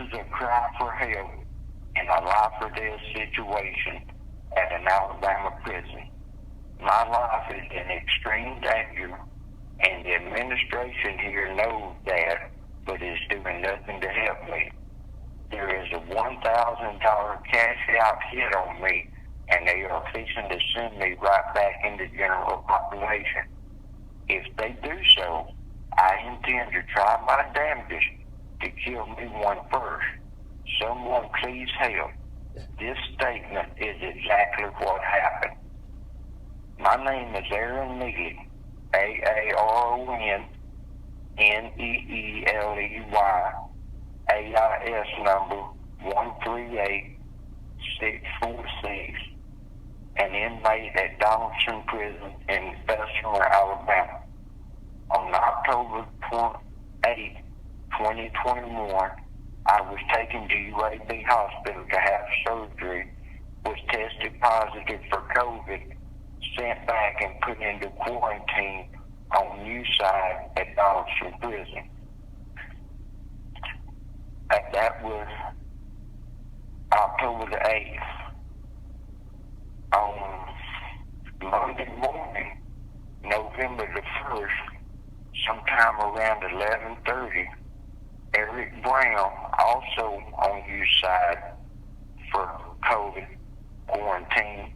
is a cry for help in a life-or-death situation at an Alabama prison. My life is in extreme danger, and the administration here knows that, but is doing nothing to help me. There is a $1,000 cash out hit on me, and they are fixing to send me right back into general population. If they do so, I intend to try my damnedest to kill me one first. Someone please help. This statement is exactly what happened. My name is Aaron Neeley, AARON, AIS number 138646, an inmate at Donaldson Prison in Bessemer, Alabama. On October 8, 2021, I was taken to UAB Hospital to have surgery, was tested positive for COVID, sent back and put into quarantine on Newside at Donaldson Prison. And that was October the 8th. On Monday morning, November the 1st, sometime around 11:30, Eric Brown, also on Newside for COVID quarantine,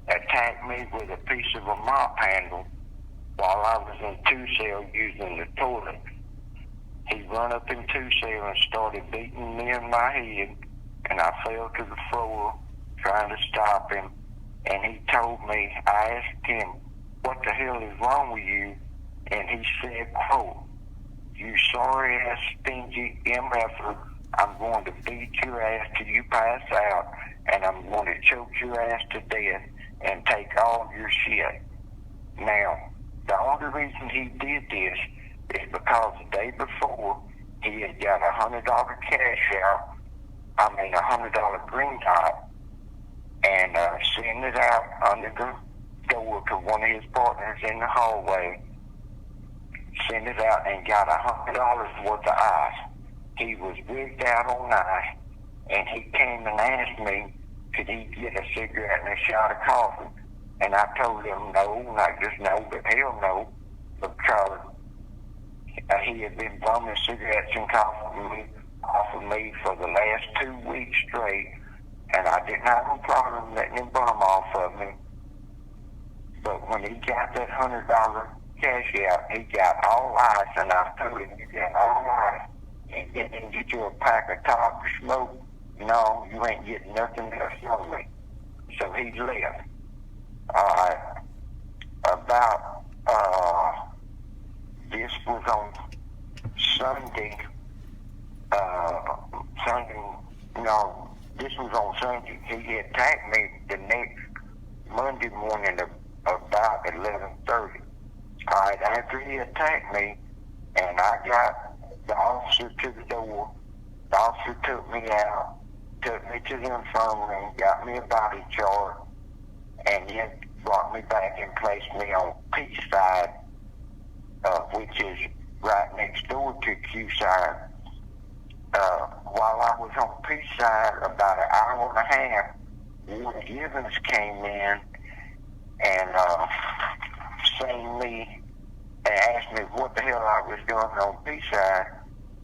attacked me with a piece of a mop handle while I was in 2-cell using the toilet. He run up in 2-cell and started beating me in my head, and I fell to the floor trying to stop him. And he told me, I asked him, what the hell is wrong with you? And he said, quote, you sorry-ass, stingy MFer, I'm going to beat your ass till you pass out, and I'm going to choke your ass to death and take all your shit. Now, the only reason he did this is because the day before, he had got $100 cash out, $100 green dot, and sent it out under the door to one of his partners in the hallway, sent it out and got $100 worth of ice. He was wigged out on ice, and he came and asked me, could he get a cigarette and a shot of coffee? And I told him no, not just no, but hell no, because he had been bumming cigarettes and coffee off of me for the last 2 weeks straight, and I didn't have no problem letting him bum off of me. But when he got that $100 cash out, he got all ice, and I told him, you got all ice, and didn't get you a pack of top or smoke. No, you ain't getting nothing else from me. So he left. This was on Sunday. This was on Sunday. He attacked me the next Monday morning about 11:30. All right, after he attacked me, and I got the officer to the door, the officer took me out, took me to the infirmary, got me a body chart, and then brought me back and placed me on Peachside, which is right next door to Qside. While I was on Peachside, about an hour and a half, Ward Givens came in and seen me and asked me what the hell I was doing on Peachside.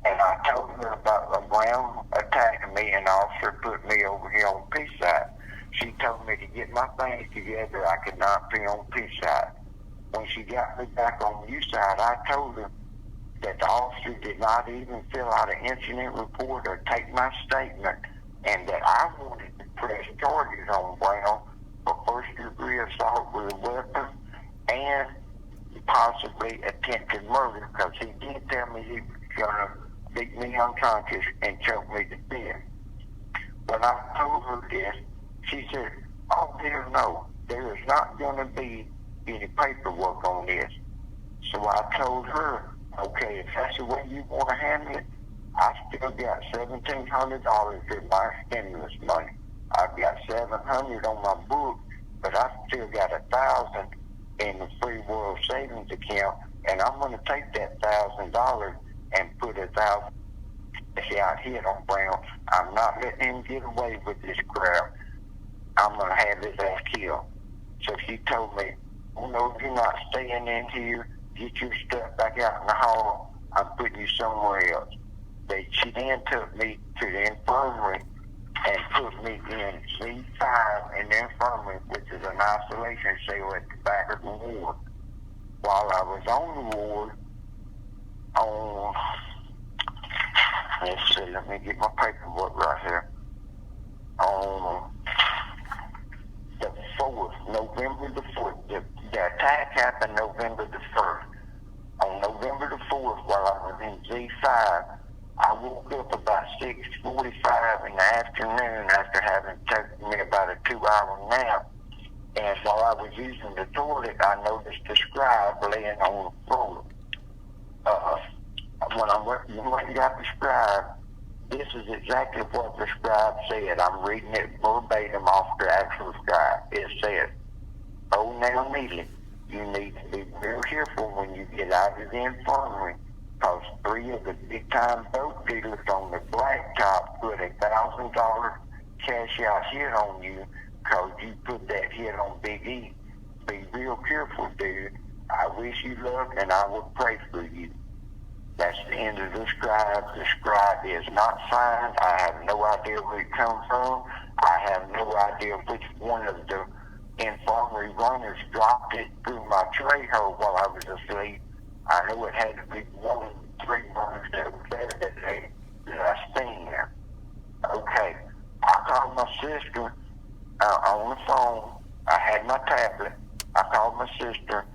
And I told her about a Brown attacking me, and the officer put me over here on Peachside. She told me to get my things together. I could not be on Peachside. When she got me back on Newside, I told her that the officer did not even fill out an incident report or take my statement, and that I wanted to press charges on Brown for first-degree assault with a weapon and possibly attempted murder, because he did tell me he was going to beat me unconscious and choke me to death. When I told her this, she said, oh, dear, no, there is not going to be any paperwork on this. So I told her, okay, if that's the way you want to handle it, I still got $1,700 in my stimulus money. I've got $700 on my book, but I still got $1,000 in the Free World Savings account, and I'm going to take that $1,000 and put $1,000 out hit on Brown. I'm not letting him get away with this crap. I'm going to have his ass killed. So she told me, oh no, you're not staying in here. Get your stuff back out in the hall. I'm putting you somewhere else. She then took me to the infirmary and put me in C5 in the infirmary, which is an isolation cell at the back of the ward. While I was on the ward, let's see, let me get my paperwork right here. On the 4th, November the 4th, the attack happened November the 1st. On November the 4th, while I was in Z5, I woke up about 6:45 in the afternoon after having taken me about a 2-hour nap. And while I was using the toilet, I noticed the scribe laying on the floor. When I went and got the scribe, this is exactly what the scribe said. I'm reading it verbatim off the actual scribe. It said, "Oh, now, Neeley, you need to be real careful when you get out of the infirmary, because 3 of the big-time boat dealers on the blacktop put $1,000 cash-out hit on you because you put that hit on Big E. Be real careful, dude. I wish you luck, and I will pray for you." That's the end of the scribe. The scribe is not signed. I have no idea where it comes from. I have no idea which one of the infirmary runners dropped it through my tray hole while I was asleep. I know it had to be one of the 3 runners that was there that day that I seen there. Okay. I called my sister on the phone. I had my tablet. I called my sister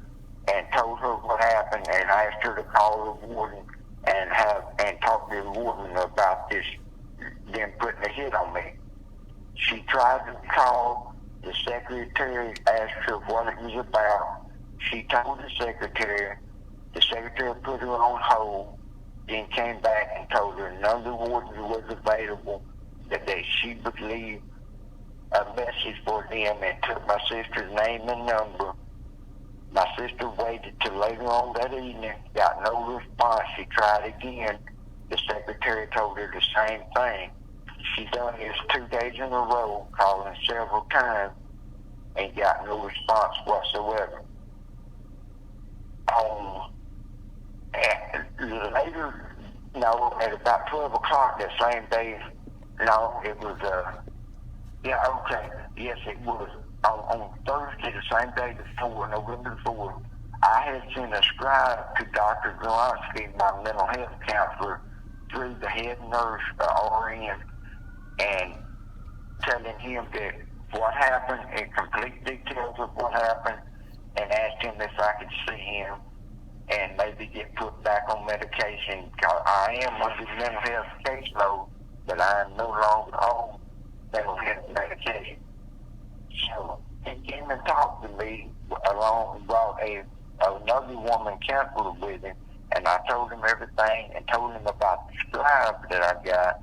and told her what happened, and I asked her to call the warden and talk to the warden about this, them putting a hit on me. She tried to call the secretary, asked her what it was about. She told the secretary put her on hold, then came back and told her none of the wardens was available, that she would leave a message for them, and took my sister's name and number. My sister waited till later on that evening, got no response. She tried again. The secretary told her the same thing. She done this 2 days in a row, calling several times, and got no response whatsoever. Later, at about 12 o'clock that same day, it was, yes, it was. On Thursday, the same day before, November 4th, I had sent a scribe to Dr. Gronsky, my mental health counselor, through the head nurse, RN, and telling him that what happened and complete details of what happened, and asked him if I could see him and maybe get put back on medication, because I am under mental health caseload, but I am no longer on mental health medication. So he came and talked to me along and brought another woman counselor with him, and I told him everything and told him about the scribe that I got,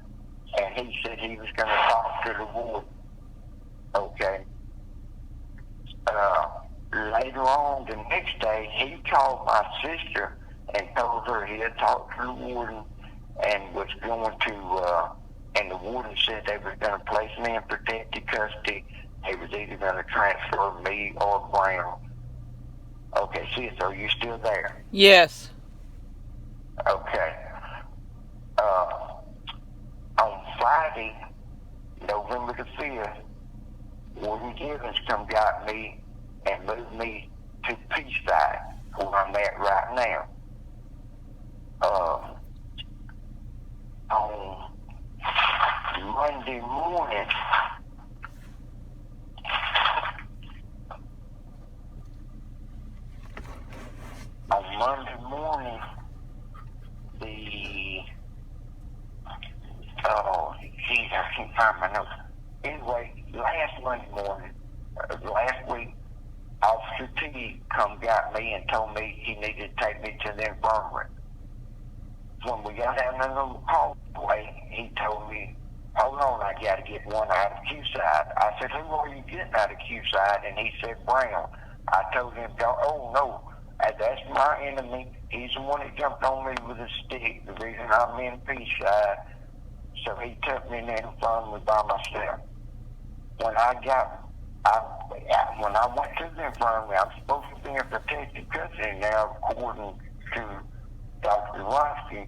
and he said he was going to talk to the ward. Okay. Later on the next day, he called my sister and told her he had talked to the warden and was going to, and the warden said they were going to place me in protective custody. He was either going to transfer me or Brown. Okay, sis, are you still there? Yes. Okay. On Friday, November the 5th, Warden Givens come got me and moved me to Peachside, where I'm at right now. On Monday morning, I can't find my notes. Anyway, last week, Officer T come got me and told me he needed to take me to the infirmary. When we got down in the hallway, he told me, hold on, I got to get one out of Q-side. I said, who are you getting out of Q-side? And he said, Brown. I told him, oh, no, that's my enemy. He's the one that jumped on me with a stick. The reason I'm in P-side, So he took me in the infirmary by myself. When I went to the infirmary, I'm supposed to be in protected custody now, according to Dr. Rusty,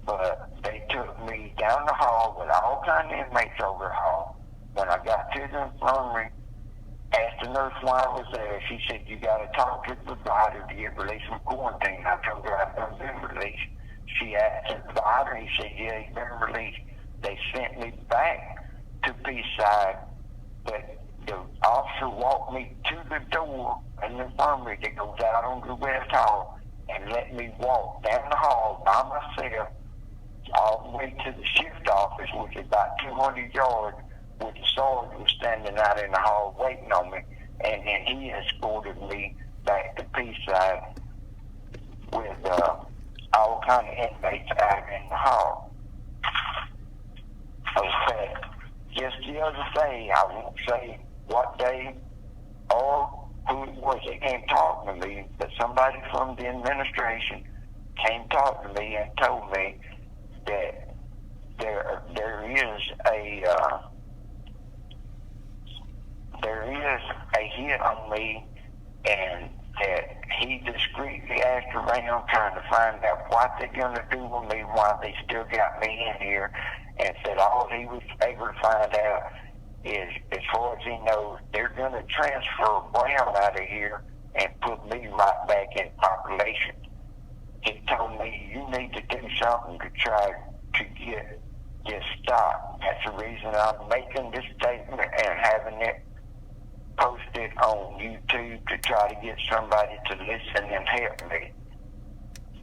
but they took me down the hall with all kinds of inmates over the hall. When I got to the infirmary, asked the nurse why I was there. She said, you got to talk to the provider to get released from quarantine. I told her I'd been released. She asked the provider. He said, yeah, he's been released. They sent me back to Peachside, but the officer walked me to the door in the infirmary that goes out on the West Hall and let me walk down the hall by myself all the way to the shift office, which is about 200 yards, where the sergeant was standing out in the hall waiting on me, and then he escorted me back to Peachside with all kind of inmates out in the hall. Okay. Just the other day, I won't say what day or who it was that came talking to me, but somebody from the administration came talking to me and told me that there is a hit on me, and that he discreetly asked around trying to find out what they're going to do with me, why they still got me in here, and said all he was able to find out is, as far as he knows, they're going to transfer Brown out of here and put me right back in population. He told me, you need to do something to try to get this stopped. That's the reason I'm making this statement and having it posted on YouTube to try to get somebody to listen and help me.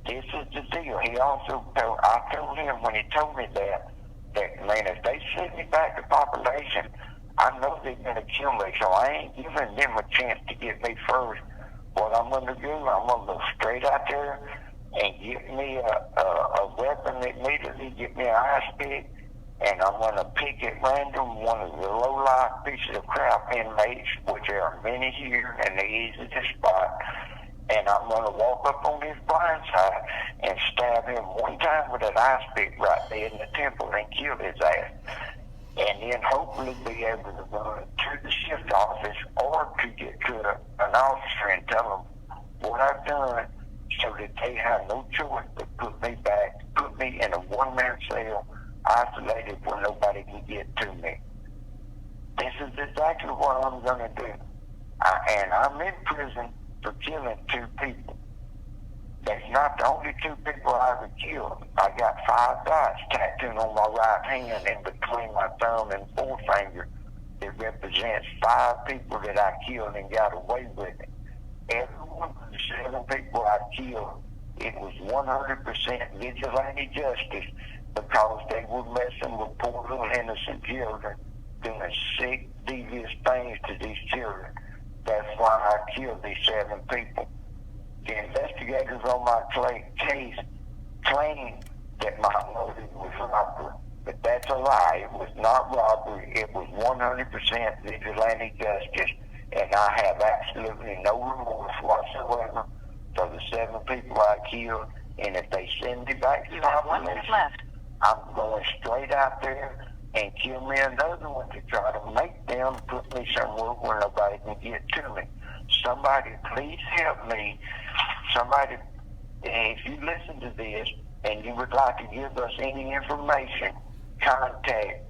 This is the deal. He also told, I told him when he told me that, man, if they send me back to population, I know they're going to kill me, so I ain't giving them a chance to get me first. What I'm going to do, I'm going to go straight out there and get me a weapon immediately, get me an ice pick, and I'm going to pick at random one of the low-life pieces of crap inmates, which there are many here, and they're easy to spot. And I'm going to walk up on his blind side and stab him one time with an ice pick right there in the temple and kill his ass. And then hopefully be able to run to the shift office or to get to an officer and tell them what I've done, so that they have no choice but put me in a one-man cell, isolated where nobody can get to me. This is exactly what I'm going to do. And I'm in prison for killing 2 people. That's not the only 2 people I ever killed. I got 5 dots tattooed on my right hand in between my thumb and forefinger that represents 5 people that I killed and got away with it. Every one of the 7 people I killed, it was 100% vigilante justice, because they were messing with poor little innocent children, doing sick, devious things to these children. That's why I killed these 7 people. The investigators on my case claim that my motive was robbery, but that's a lie. It was not robbery. It was 100% vigilante justice, and I have absolutely no remorse whatsoever for the 7 people I killed. And if they send me back to population, I'm going straight out there and kill me another one to try to make them put me somewhere where nobody can get to me. Somebody, please help me. Somebody, if you listen to this and you would like to give us any information, contact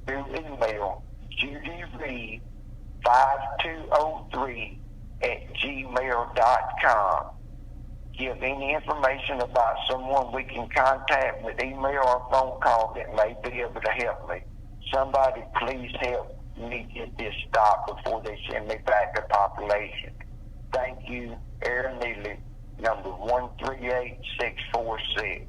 through email judyreed5203@gmail.com. Give any information about someone we can contact with email or phone call that may be able to help me. Somebody please help me get this stopped before they send me back to population. Thank you, Aaron Neeley, number 138646.